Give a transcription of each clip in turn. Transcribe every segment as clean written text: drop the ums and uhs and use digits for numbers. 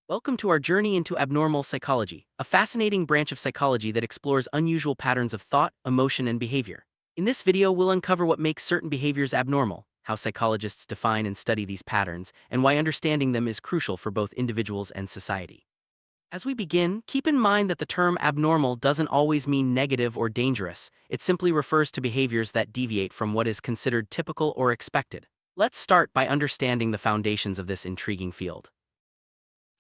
Welcome to our journey into abnormal psychology, a fascinating branch of psychology that explores unusual patterns of thought, emotion, and behavior. In this video, we'll uncover what makes certain behaviors abnormal, how psychologists define and study these patterns, and why understanding them is crucial for both individuals and society. As we begin, keep in mind that the term abnormal doesn't always mean negative or dangerous. It simply refers to behaviors that deviate from what is considered typical or expected. Let's start by understanding the foundations of this intriguing field.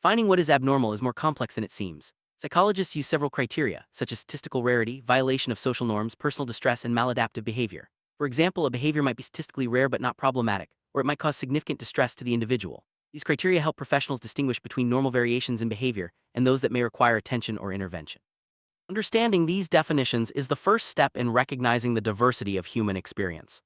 Finding what is abnormal is more complex than it seems. Psychologists use several criteria, such as statistical rarity, violation of social norms, personal distress, and maladaptive behavior. For example, a behavior might be statistically rare but not problematic, or it might cause significant distress to the individual. These criteria help professionals distinguish between normal variations in behavior and those that may require attention or intervention. Understanding these definitions is the first step in recognizing the diversity of human experience.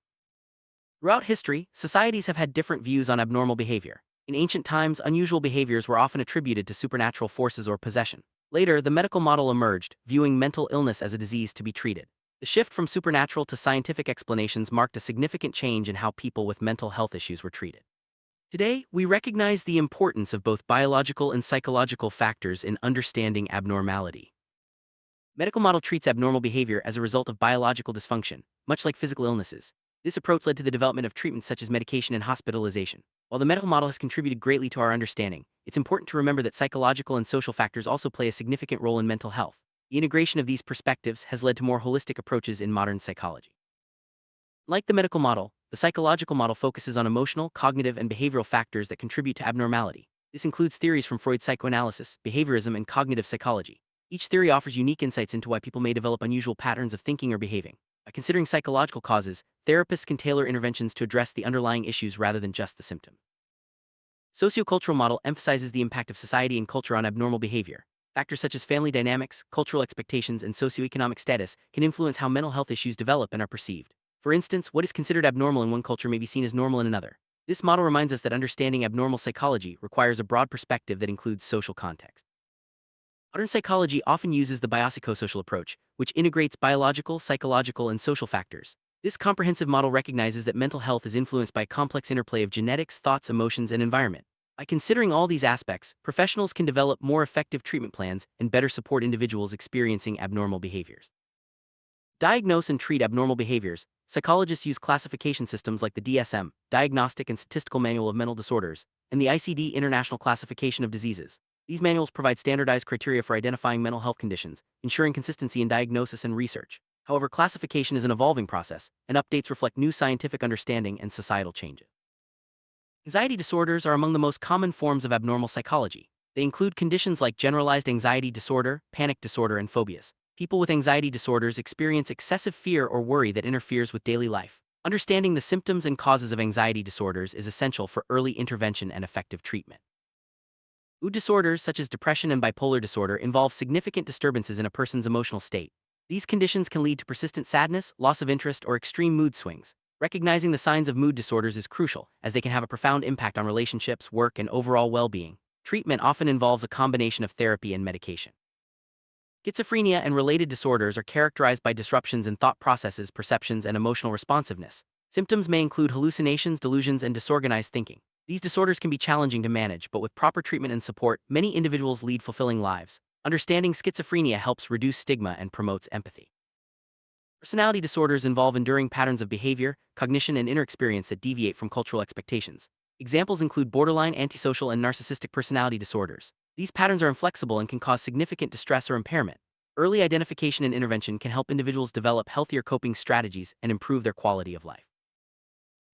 Throughout history, societies have had different views on abnormal behavior. In ancient times, unusual behaviors were often attributed to supernatural forces or possession. Later, the medical model emerged, viewing mental illness as a disease to be treated. The shift from supernatural to scientific explanations marked a significant change in how people with mental health issues were treated. Today, we recognize the importance of both biological and psychological factors in understanding abnormality. Medical model treats abnormal behavior as a result of biological dysfunction, much like physical illnesses. This approach led to the development of treatments such as medication and hospitalization. While the medical model has contributed greatly to our understanding, it's important to remember that psychological and social factors also play a significant role in mental health. The integration of these perspectives has led to more holistic approaches in modern psychology. Like the medical model, the psychological model focuses on emotional, cognitive, and behavioral factors that contribute to abnormality. This includes theories from Freud's psychoanalysis, behaviorism, and cognitive psychology. Each theory offers unique insights into why people may develop unusual patterns of thinking or behaving. By considering psychological causes, therapists can tailor interventions to address the underlying issues rather than just the symptom. Sociocultural model emphasizes the impact of society and culture on abnormal behavior. Factors such as family dynamics, cultural expectations, and socioeconomic status can influence how mental health issues develop and are perceived. For instance, what is considered abnormal in one culture may be seen as normal in another. This model reminds us that understanding abnormal psychology requires a broad perspective that includes social context. Modern psychology often uses the biopsychosocial approach, which integrates biological, psychological, and social factors. This comprehensive model recognizes that mental health is influenced by a complex interplay of genetics, thoughts, emotions, and environment. By considering all these aspects, professionals can develop more effective treatment plans and better support individuals experiencing abnormal behaviors. Diagnose and treat abnormal behaviors. Psychologists use classification systems like the DSM, Diagnostic and Statistical Manual of Mental Disorders, and the ICD International Classification of Diseases. These manuals provide standardized criteria for identifying mental health conditions, ensuring consistency in diagnosis and research. However, classification is an evolving process, and updates reflect new scientific understanding and societal changes. Anxiety disorders are among the most common forms of abnormal psychology. They include conditions like generalized anxiety disorder, panic disorder, and phobias. People with anxiety disorders experience excessive fear or worry that interferes with daily life. Understanding the symptoms and causes of anxiety disorders is essential for early intervention and effective treatment. Mood disorders such as depression and bipolar disorder involve significant disturbances in a person's emotional state. These conditions can lead to persistent sadness, loss of interest, or extreme mood swings. Recognizing the signs of mood disorders is crucial, as they can have a profound impact on relationships, work, and overall well-being. Treatment often involves a combination of therapy and medication. Schizophrenia and related disorders are characterized by disruptions in thought processes, perceptions, and emotional responsiveness. Symptoms may include hallucinations, delusions, and disorganized thinking. These disorders can be challenging to manage, but with proper treatment and support, many individuals lead fulfilling lives. Understanding schizophrenia helps reduce stigma and promotes empathy. Personality disorders involve enduring patterns of behavior, cognition, and inner experience that deviate from cultural expectations. Examples include borderline, antisocial, and narcissistic personality disorders. These patterns are inflexible and can cause significant distress or impairment. Early identification and intervention can help individuals develop healthier coping strategies and improve their quality of life.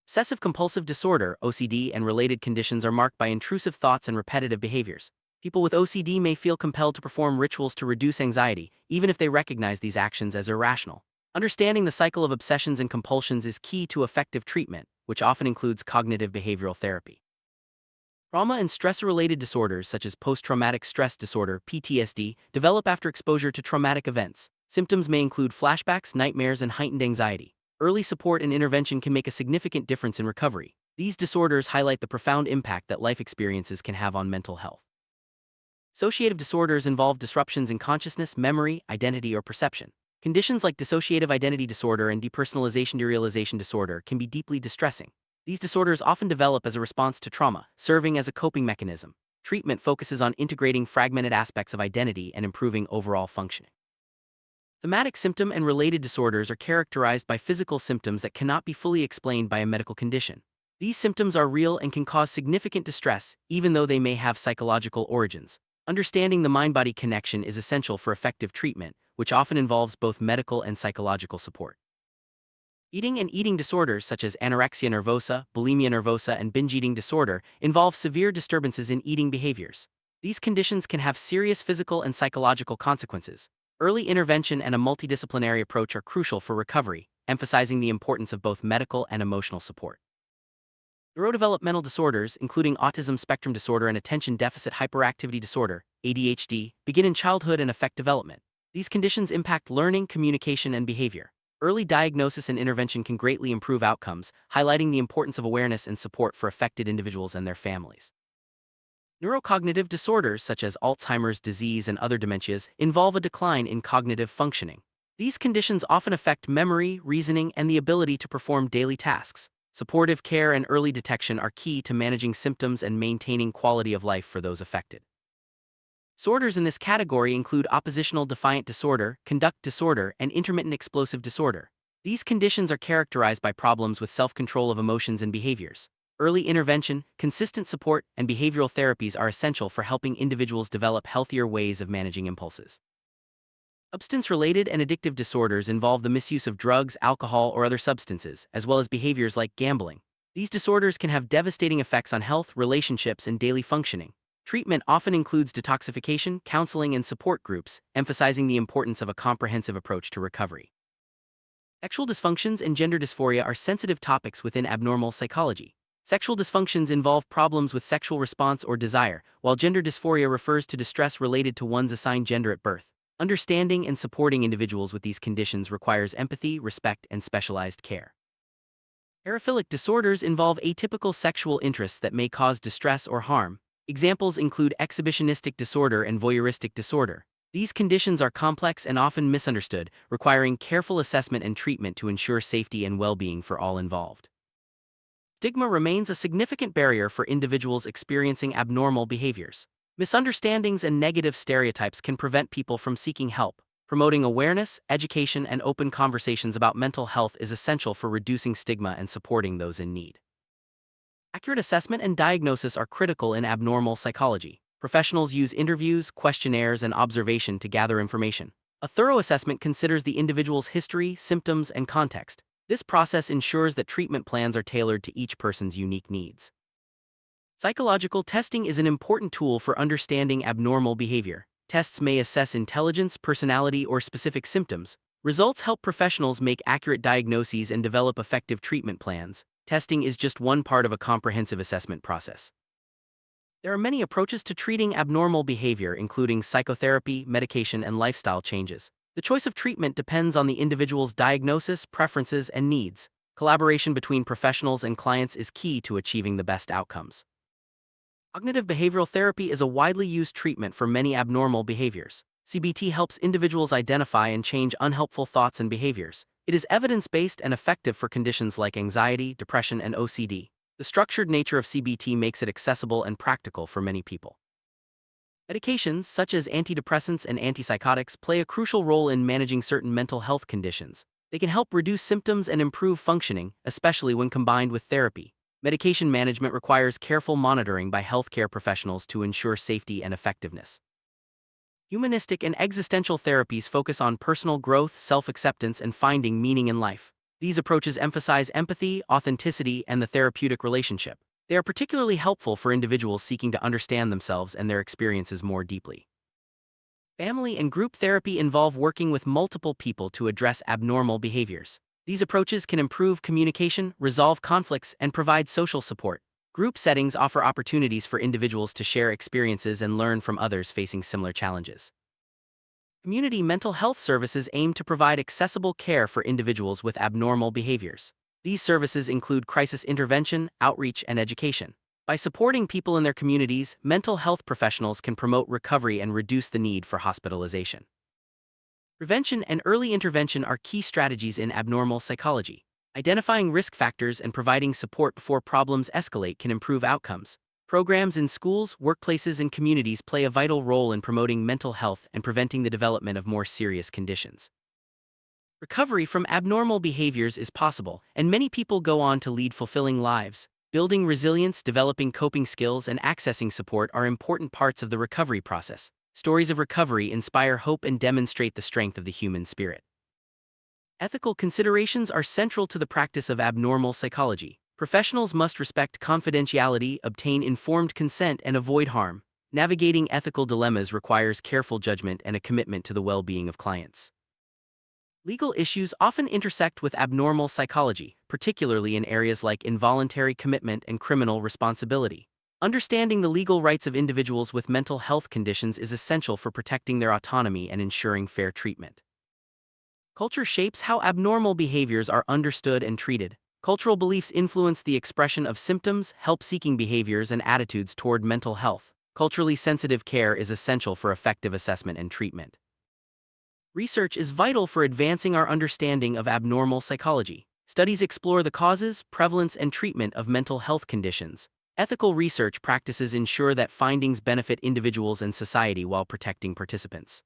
Obsessive-compulsive disorder, OCD, and related conditions are marked by intrusive thoughts and repetitive behaviors. People with OCD may feel compelled to perform rituals to reduce anxiety, even if they recognize these actions as irrational. Understanding the cycle of obsessions and compulsions is key to effective treatment, which often includes cognitive behavioral therapy. Trauma and stress-related disorders such as post-traumatic stress disorder, PTSD, develop after exposure to traumatic events. Symptoms may include flashbacks, nightmares, and heightened anxiety. Early support and intervention can make a significant difference in recovery. These disorders highlight the profound impact that life experiences can have on mental health. Dissociative disorders involve disruptions in consciousness, memory, identity, or perception. Conditions like dissociative identity disorder and depersonalization derealization disorder can be deeply distressing. These disorders often develop as a response to trauma, serving as a coping mechanism. Treatment focuses on integrating fragmented aspects of identity and improving overall functioning. Thematic symptom and related disorders are characterized by physical symptoms that cannot be fully explained by a medical condition. These symptoms are real and can cause significant distress, even though they may have psychological origins. Understanding the mind-body connection is essential for effective treatment, which often involves both medical and psychological support. Eating and eating disorders such as anorexia nervosa, bulimia nervosa, and binge eating disorder involve severe disturbances in eating behaviors. These conditions can have serious physical and psychological consequences. Early intervention and a multidisciplinary approach are crucial for recovery, emphasizing the importance of both medical and emotional support. Neurodevelopmental disorders, including autism spectrum disorder and attention deficit hyperactivity disorder, ADHD, begin in childhood and affect development. These conditions impact learning, communication, and behavior. Early diagnosis and intervention can greatly improve outcomes, highlighting the importance of awareness and support for affected individuals and their families. Neurocognitive disorders such as Alzheimer's disease and other dementias involve a decline in cognitive functioning. These conditions often affect memory, reasoning, and the ability to perform daily tasks. Supportive care and early detection are key to managing symptoms and maintaining quality of life for those affected. Disorders in this category include oppositional defiant disorder, conduct disorder, and intermittent explosive disorder. These conditions are characterized by problems with self-control of emotions and behaviors. Early intervention, consistent support, and behavioral therapies are essential for helping individuals develop healthier ways of managing impulses. Substance-related and addictive disorders involve the misuse of drugs, alcohol, or other substances, as well as behaviors like gambling. These disorders can have devastating effects on health, relationships, and daily functioning. Treatment often includes detoxification, counseling, and support groups, emphasizing the importance of a comprehensive approach to recovery. Sexual dysfunctions and gender dysphoria are sensitive topics within abnormal psychology. Sexual dysfunctions involve problems with sexual response or desire, while gender dysphoria refers to distress related to one's assigned gender at birth. Understanding and supporting individuals with these conditions requires empathy, respect, and specialized care. Paraphilic disorders involve atypical sexual interests that may cause distress or harm. Examples include exhibitionistic disorder and voyeuristic disorder. These conditions are complex and often misunderstood, requiring careful assessment and treatment to ensure safety and well-being for all involved. Stigma remains a significant barrier for individuals experiencing abnormal behaviors. Misunderstandings and negative stereotypes can prevent people from seeking help. Promoting awareness, education, and open conversations about mental health is essential for reducing stigma and supporting those in need. Accurate assessment and diagnosis are critical in abnormal psychology. Professionals use interviews, questionnaires, and observation to gather information. A thorough assessment considers the individual's history, symptoms, and context. This process ensures that treatment plans are tailored to each person's unique needs. Psychological testing is an important tool for understanding abnormal behavior. Tests may assess intelligence, personality, or specific symptoms. Results help professionals make accurate diagnoses and develop effective treatment plans. Testing is just one part of a comprehensive assessment process. There are many approaches to treating abnormal behavior, including psychotherapy, medication, and lifestyle changes. The choice of treatment depends on the individual's diagnosis, preferences, and needs. Collaboration between professionals and clients is key to achieving the best outcomes. Cognitive behavioral therapy is a widely used treatment for many abnormal behaviors. CBT helps individuals identify and change unhelpful thoughts and behaviors. It is evidence-based and effective for conditions like anxiety, depression, and OCD. The structured nature of CBT makes it accessible and practical for many people. Medications, such as antidepressants and antipsychotics, play a crucial role in managing certain mental health conditions. They can help reduce symptoms and improve functioning, especially when combined with therapy. Medication management requires careful monitoring by healthcare professionals to ensure safety and effectiveness. Humanistic and existential therapies focus on personal growth, self-acceptance, and finding meaning in life. These approaches emphasize empathy, authenticity, and the therapeutic relationship. They are particularly helpful for individuals seeking to understand themselves and their experiences more deeply. Family and group therapy involve working with multiple people to address abnormal behaviors. These approaches can improve communication, resolve conflicts, and provide social support. Group settings offer opportunities for individuals to share experiences and learn from others facing similar challenges. Community mental health services aim to provide accessible care for individuals with abnormal behaviors. These services include crisis intervention, outreach, and education. By supporting people in their communities, mental health professionals can promote recovery and reduce the need for hospitalization. Prevention and early intervention are key strategies in abnormal psychology. Identifying risk factors and providing support before problems escalate can improve outcomes. Programs in schools, workplaces, and communities play a vital role in promoting mental health and preventing the development of more serious conditions. Recovery from abnormal behaviors is possible, and many people go on to lead fulfilling lives. Building resilience, developing coping skills, and accessing support are important parts of the recovery process. Stories of recovery inspire hope and demonstrate the strength of the human spirit. Ethical considerations are central to the practice of abnormal psychology. Professionals must respect confidentiality, obtain informed consent, and avoid harm. Navigating ethical dilemmas requires careful judgment and a commitment to the well-being of clients. Legal issues often intersect with abnormal psychology, particularly in areas like involuntary commitment and criminal responsibility. Understanding the legal rights of individuals with mental health conditions is essential for protecting their autonomy and ensuring fair treatment. Culture shapes how abnormal behaviors are understood and treated. Cultural beliefs influence the expression of symptoms, help-seeking behaviors, and attitudes toward mental health. Culturally sensitive care is essential for effective assessment and treatment. Research is vital for advancing our understanding of abnormal psychology. Studies explore the causes, prevalence, and treatment of mental health conditions. Ethical research practices ensure that findings benefit individuals and society while protecting participants.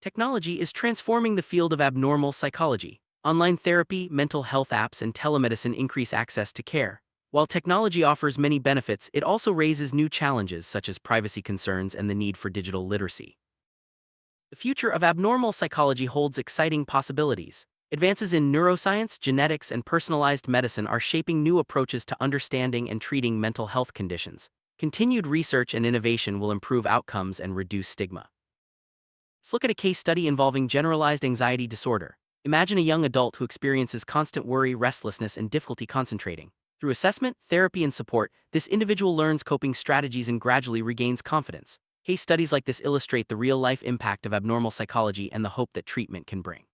Technology is transforming the field of abnormal psychology. Online therapy, mental health apps, and telemedicine increase access to care. While technology offers many benefits, it also raises new challenges such as privacy concerns and the need for digital literacy. The future of abnormal psychology holds exciting possibilities. Advances in neuroscience, genetics, and personalized medicine are shaping new approaches to understanding and treating mental health conditions. Continued research and innovation will improve outcomes and reduce stigma. Let's look at a case study involving generalized anxiety disorder. Imagine a young adult who experiences constant worry, restlessness, and difficulty concentrating. Through assessment, therapy, and support, this individual learns coping strategies and gradually regains confidence. Case studies like this illustrate the real-life impact of abnormal psychology and the hope that treatment can bring.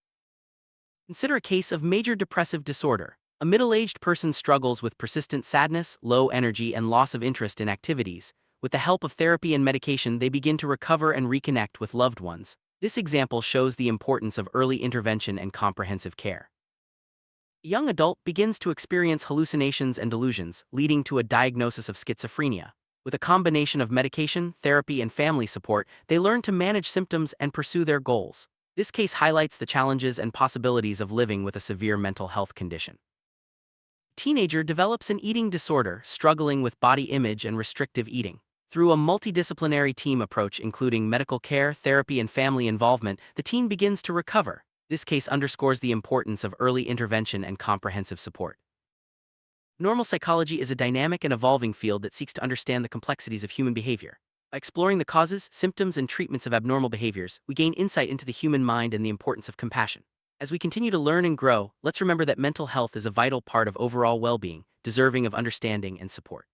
Consider a case of major depressive disorder. A middle-aged person struggles with persistent sadness, low energy, and loss of interest in activities. With the help of therapy and medication, they begin to recover and reconnect with loved ones. This example shows the importance of early intervention and comprehensive care. A young adult begins to experience hallucinations and delusions, leading to a diagnosis of schizophrenia. With a combination of medication, therapy, and family support, they learn to manage symptoms and pursue their goals. This case highlights the challenges and possibilities of living with a severe mental health condition. A teenager develops an eating disorder, struggling with body image and restrictive eating. Through a multidisciplinary team approach including medical care, therapy, and family involvement, the teen begins to recover. This case underscores the importance of early intervention and comprehensive support. Normal psychology is a dynamic and evolving field that seeks to understand the complexities of human behavior. By exploring the causes, symptoms, and treatments of abnormal behaviors, we gain insight into the human mind and the importance of compassion. As we continue to learn and grow, let's remember that mental health is a vital part of overall well-being, deserving of understanding and support.